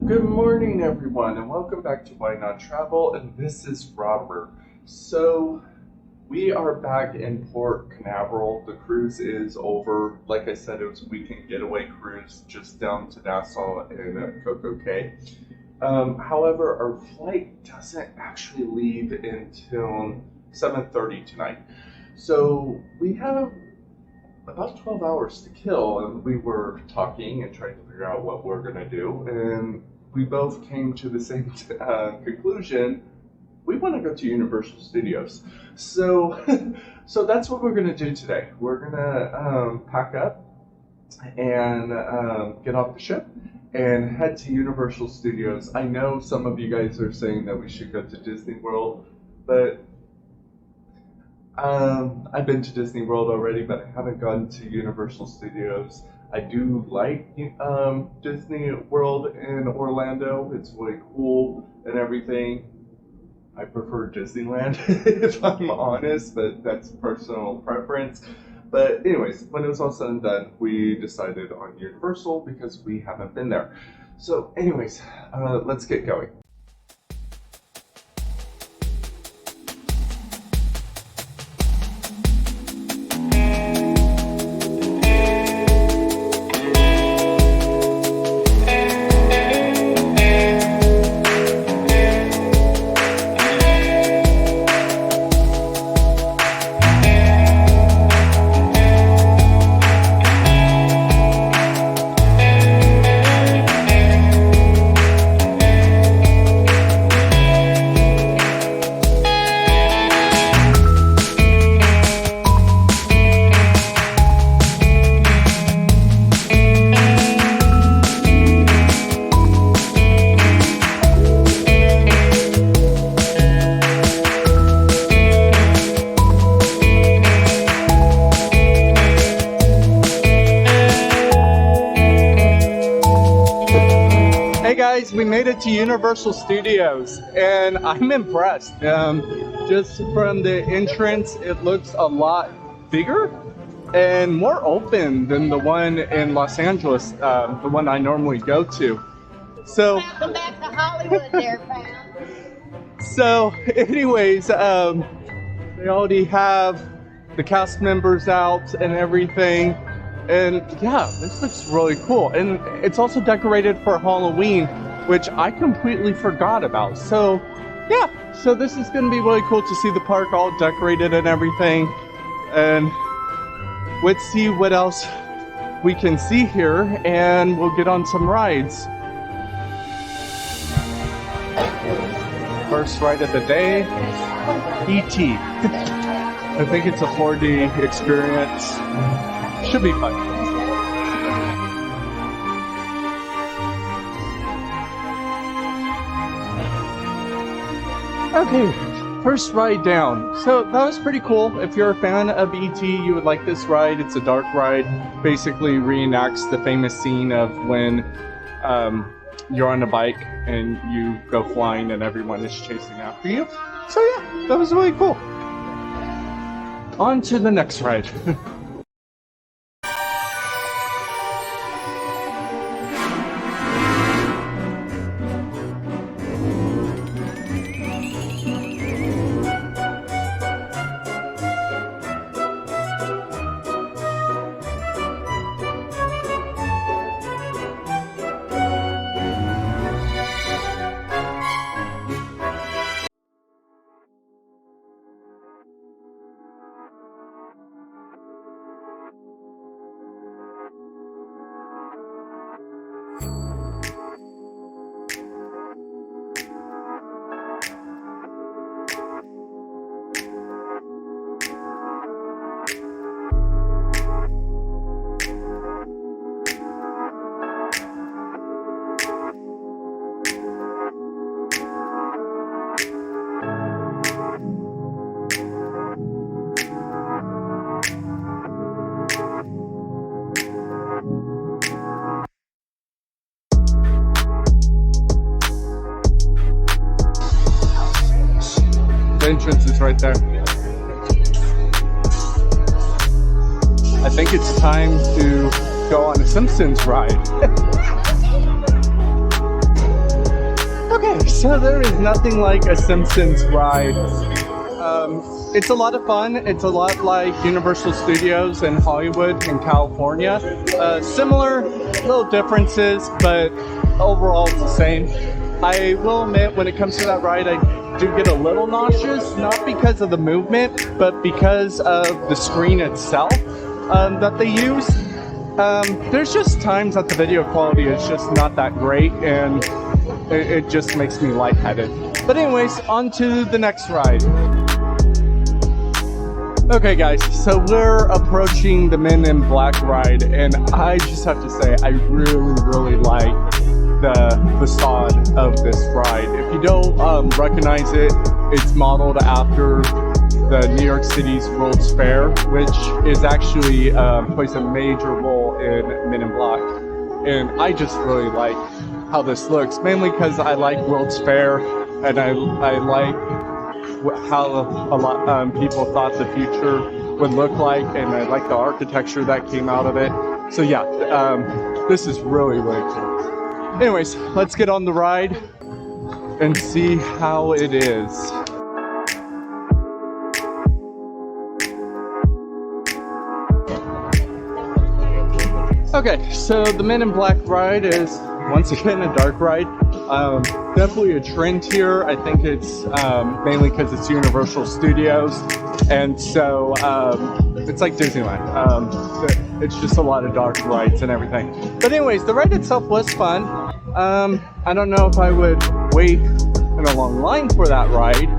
Good morning, everyone, and welcome back to Why Not Travel, and this is Robert. So, we are back in Port Canaveral. The cruise is over. Like I said, it was a weekend getaway cruise just down to Nassau and Coco Cay. However, our flight doesn't actually leave until 7:30 tonight. So, we have about 12 hours to kill, and we were talking and trying to figure out what we're going to do, and we both came to the same conclusion. We want to go to Universal Studios. So so that's what we're going to do today. We're going to pack up and get off the ship and head to Universal Studios. I know some of you guys are saying that we should go to Disney World, but I've been to Disney World already, but I haven't gone to Universal Studios. I do like Disney World in Orlando. It's really cool and everything. I prefer Disneyland if I'm honest, but that's personal preference. But anyways, when it was all said and done, we decided on Universal because we haven't been there. So anyways, let's get going. We made it to Universal Studios and I'm impressed. Just from the entrance, it looks a lot bigger and more open than the one in Los Angeles, the one I normally go to. So welcome back to Hollywood there, pal. So anyways, they already have the cast members out and everything. And yeah, this looks really cool. And it's also decorated for Halloween, which I completely forgot about. So yeah, so this is gonna be really cool to see the park all decorated and everything. And let's see what else we can see here, and we'll get on some rides. First ride of the day, E.T. I think it's a 4D experience. Should be fun. Okay, first ride down. So that was pretty cool. If you're a fan of E.T., you would like this ride. It's a dark ride. Basically reenacts the famous scene of when you're on a bike and you go flying and everyone is chasing after you. So yeah, that was really cool. On to the next ride. Entrance is right there. I think it's time to go on a Simpsons ride. So there is nothing like a Simpsons ride. It's a lot of fun. It's a lot like Universal Studios in Hollywood in California. Similar little differences, but overall it's the same. I will admit, when it comes to that ride, I do get a little nauseous, not because of the movement, but because of the screen itself that they use. There's just times that the video quality is just not that great, and it just makes me lightheaded. But anyways, on to the next ride. Okay guys, so we're approaching the Men in Black ride, and I just have to say, I really like the facade of this ride. If you don't recognize it, it's modeled after the New York City's World's Fair, which is actually plays a major role in Men in Black. And I just really like how this looks, mainly because I like World's Fair, and I like how a lot people thought the future would look like, and I like the architecture that came out of it. So yeah, this is really cool. Anyways, let's get on the ride and see how it is. Okay, so the Men in Black ride is once again a dark ride. Definitely a trend here. I think it's mainly because it's Universal Studios, and so it's like Disneyland. It's just a lot of dark rides and everything. But anyways, the ride itself was fun. I don't know if I would wait in a long line for that ride.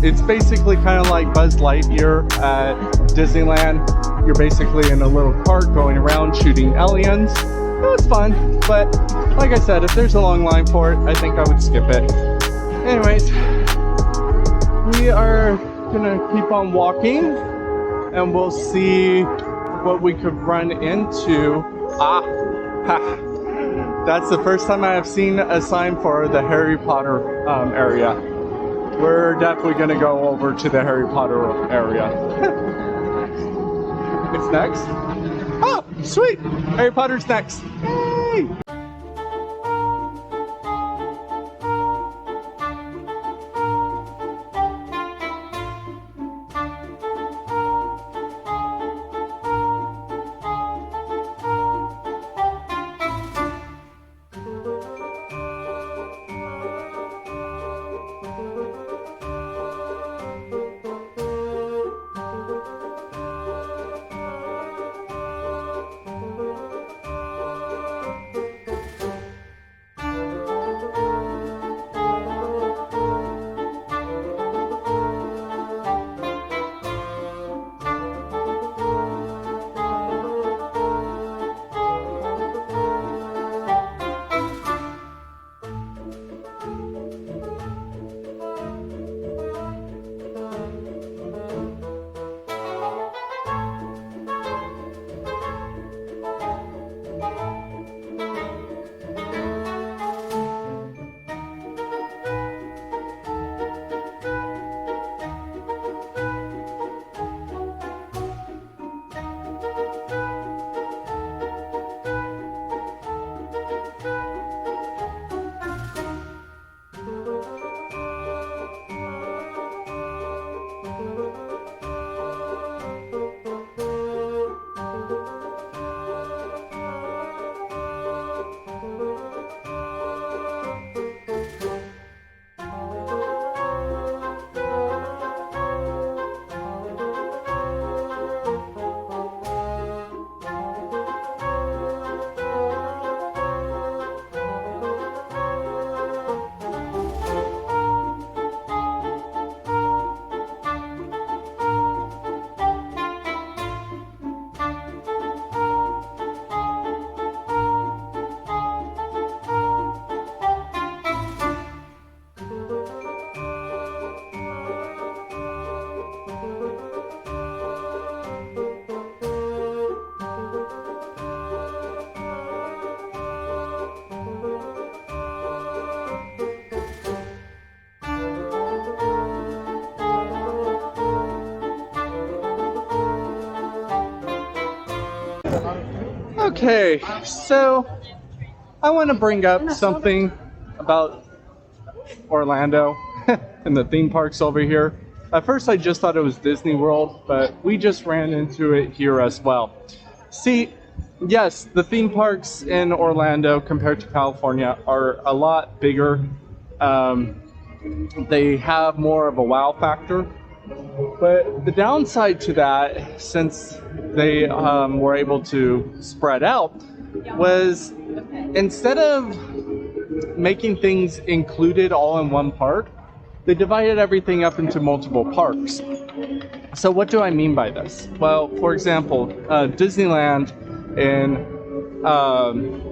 It's basically kind of like Buzz Lightyear at Disneyland. You're basically in a little cart going around shooting aliens. It was fun, but like I said, if there's a long line for it, I think I would skip it. Anyways, we are gonna keep on walking, and we'll see what we could run into. That's the first time I have seen a sign for the Harry Potter area. We're definitely gonna go over to the Harry Potter area. It's next. Oh, sweet! Harry Potter's next. Yay! Okay, so I want to bring up something about Orlando and the theme parks over here. At first I just thought it was Disney World, but we just ran into it here as well. See, yes, the theme parks in Orlando compared to California are a lot bigger. They have more of a wow factor. But the downside to that, since they were able to spread out, was instead of making things included all in one park, they divided everything up into multiple parks. So what do I mean by this? Well, for example, Disneyland in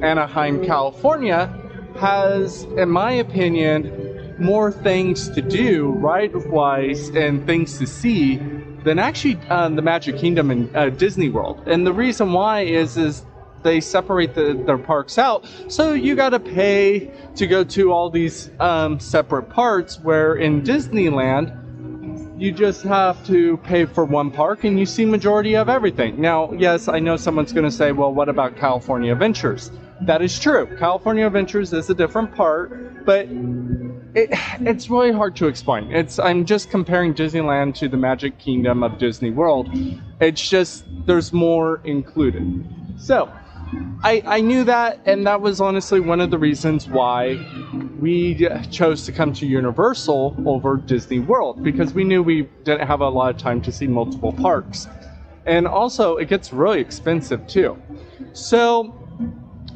Anaheim, California has, in my opinion, more things to do ride-wise and things to see than actually the Magic Kingdom and Disney World. And the reason why is they separate their parks out, so you got to pay to go to all these separate parts, where in Disneyland you just have to pay for one park and you see majority of everything. Now, yes, I know someone's going to say, well, what about California Adventures? That is true. California Adventures is a different part, but it's really hard to explain. I'm just comparing Disneyland to the Magic Kingdom of Disney World. It's just there's more included. So I knew that, and that was honestly one of the reasons why we chose to come to Universal over Disney World, because we knew we didn't have a lot of time to see multiple parks. And also, it gets really expensive too. So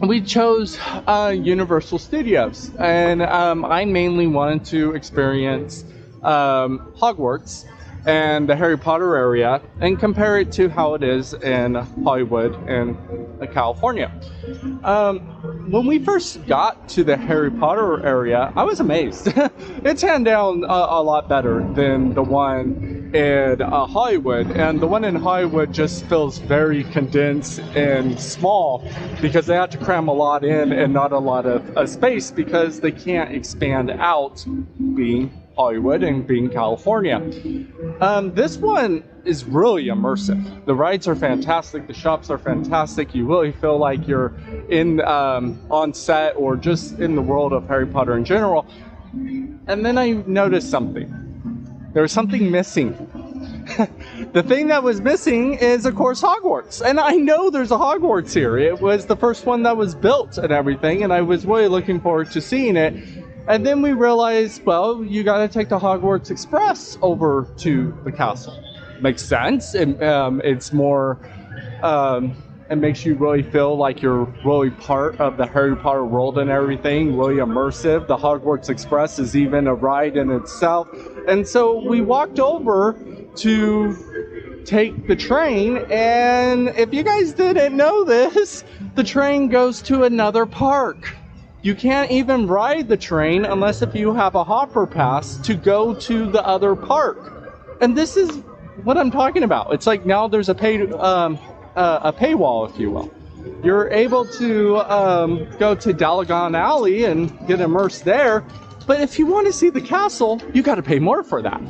we chose Universal Studios, and I mainly wanted to experience Hogwarts and the Harry Potter area and compare it to how it is in Hollywood and California. When we first got to the Harry Potter area, I was amazed. It's hands down a lot better than the one in Hollywood, and the one in Hollywood just feels very condensed and small because they had to cram a lot in and not a lot of space because they can't expand out, being Hollywood and being California. This one is really immersive. The rides are fantastic. The shops are fantastic. You really feel like you're in on set or just in the world of Harry Potter in general. And then I noticed something. There was something missing. The thing that was missing is, of course, Hogwarts. And I know there's a Hogwarts here. It was the first one that was built and everything, and I was really looking forward to seeing it. And then we realized, well, you got to take the Hogwarts Express over to the castle. Makes sense. It's more, it makes you really feel like you're really part of the Harry Potter world and everything, really immersive. The Hogwarts Express is even a ride in itself. And so we walked over to take the train, and if you guys didn't know this, the train goes to another park. You can't even ride the train unless if you have a hopper pass to go to the other park. And this is what I'm talking about. It's like now there's a paywall, if you will. You're able to go to Diagon Alley and get immersed there, but if you want to see the castle, you got to pay more for that.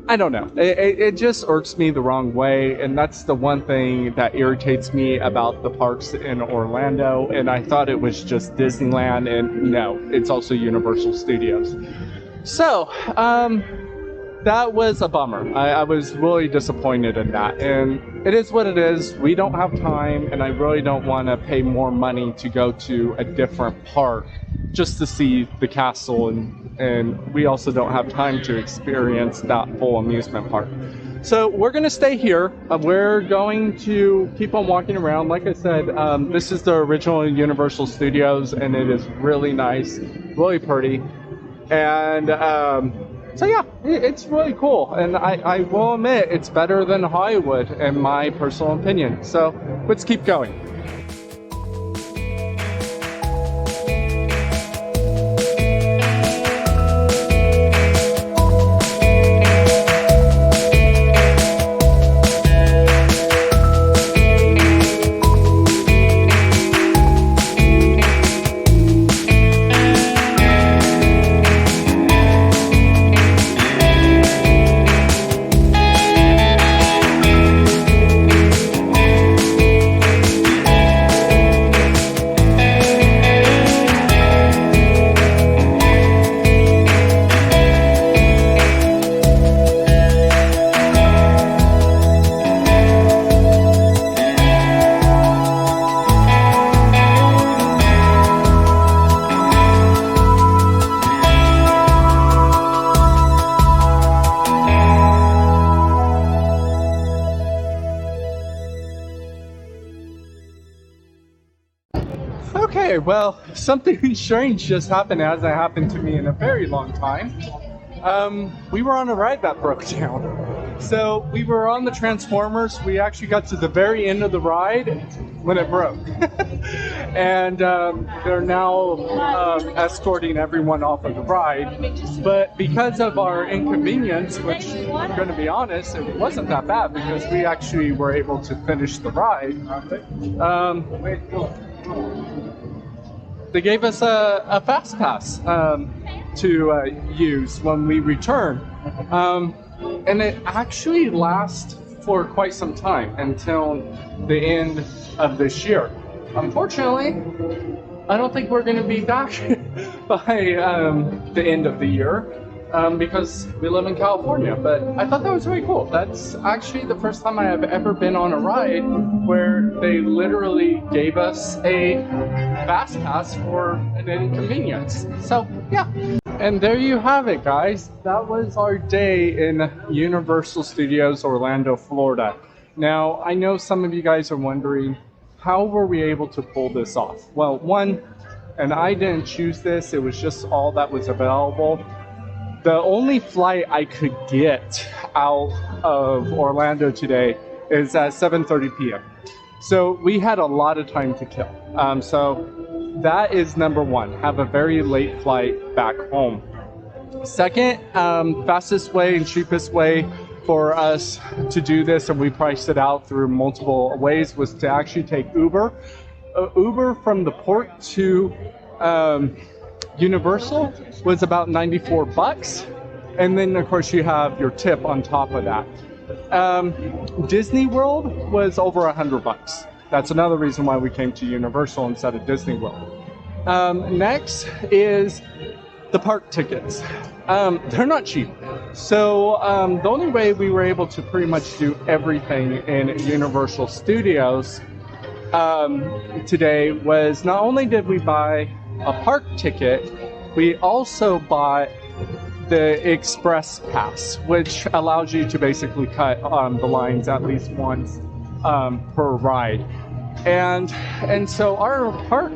I don't know. It just irks me the wrong way, and that's the one thing that irritates me about the parks in Orlando. And I thought it was just Disneyland, and no, it's also Universal Studios. So, that was a bummer. I was really disappointed in that, and it is what it is. We don't have time, and I really don't want to pay more money to go to a different park just to see the castle, and we also don't have time to experience that full amusement park. So we're going to stay here. We're going to keep on walking around. Like I said, this is the original Universal Studios, and it is really nice, really pretty, and so yeah, it's really cool, and I will admit it's better than Hollywood in my personal opinion. So let's keep going. well, something strange just happened. It hasn't happened to me in a very long time. We were on a ride that broke down. So we were on the Transformers. We actually got to the very end of the ride when it broke. And they're now escorting everyone off of the ride. But because of our inconvenience, which I'm going to be honest, it wasn't that bad because we actually were able to finish the ride. They gave us a fast pass to use when we return. And it actually lasts for quite some time until the end of this year. Unfortunately, I don't think we're going to be back by the end of the year because we live in California. But I thought that was really cool. That's actually the first time I have ever been on a ride where they literally gave us a fast pass for an inconvenience. So yeah. And there you have it, guys. That was our day in Universal Studios Orlando, Florida. Now, I know some of you guys are wondering, how were we able to pull this off? Well, one, and I didn't choose this, it was just all that was available. The only flight I could get out of Orlando today is at 7:30 p.m. So we had a lot of time to kill. So that is number one, have a very late flight back home. Second, fastest way and cheapest way for us to do this, and we priced it out through multiple ways, was to actually take Uber. Uber from the port to Universal was about $94, and then of course you have your tip on top of that. Disney World was over $100. That's another reason why we came to Universal instead of Disney World. Next is the park tickets. They're not cheap. So the only way we were able to pretty much do everything in Universal Studios today was not only did we buy a park ticket, we also bought the Express Pass, which allows you to basically cut the lines at least once per ride. And so our park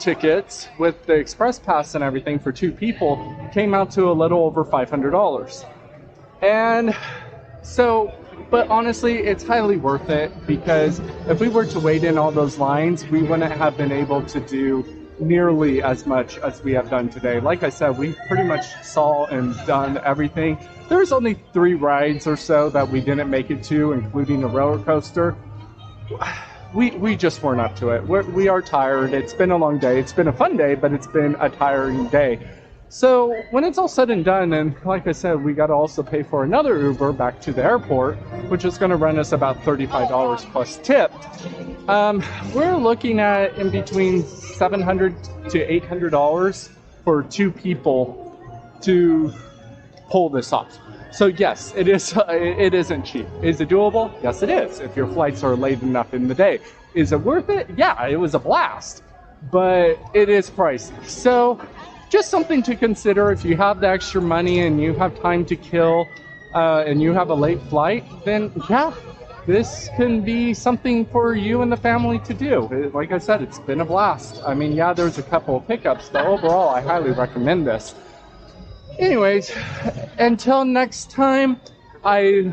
tickets with the Express Pass and everything for two people came out to a little over $500. And so, but honestly, it's highly worth it, because if we were to wait in all those lines, we wouldn't have been able to do nearly as much as we have done today. Like I said, we pretty much saw and done everything. There was only 3 rides or so that we didn't make it to, including a roller coaster. We just weren't up to it. We are tired. It's been a long day. It's been a fun day, but it's been a tiring day. So when it's all said and done, and like I said, we got to also pay for another Uber back to the airport, which is going to run us about $35 plus tip. We're looking at in between $700 to $800 for 2 people to pull this off. So yes, it isn't cheap. Is it doable? Yes, it is, if your flights are late enough in the day. Is it worth it? Yeah, it was a blast, but it is pricey. So just something to consider if you have the extra money and you have time to kill and you have a late flight, then yeah, this can be something for you and the family to do. Like I said, it's been a blast. I mean, yeah, there's a couple of pickups, but overall, I highly recommend this. Anyways, until next time, I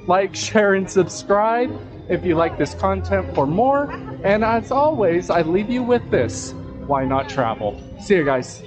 like, share, and subscribe if you like this content for more. And as always, I leave you with this: why not travel? See you guys.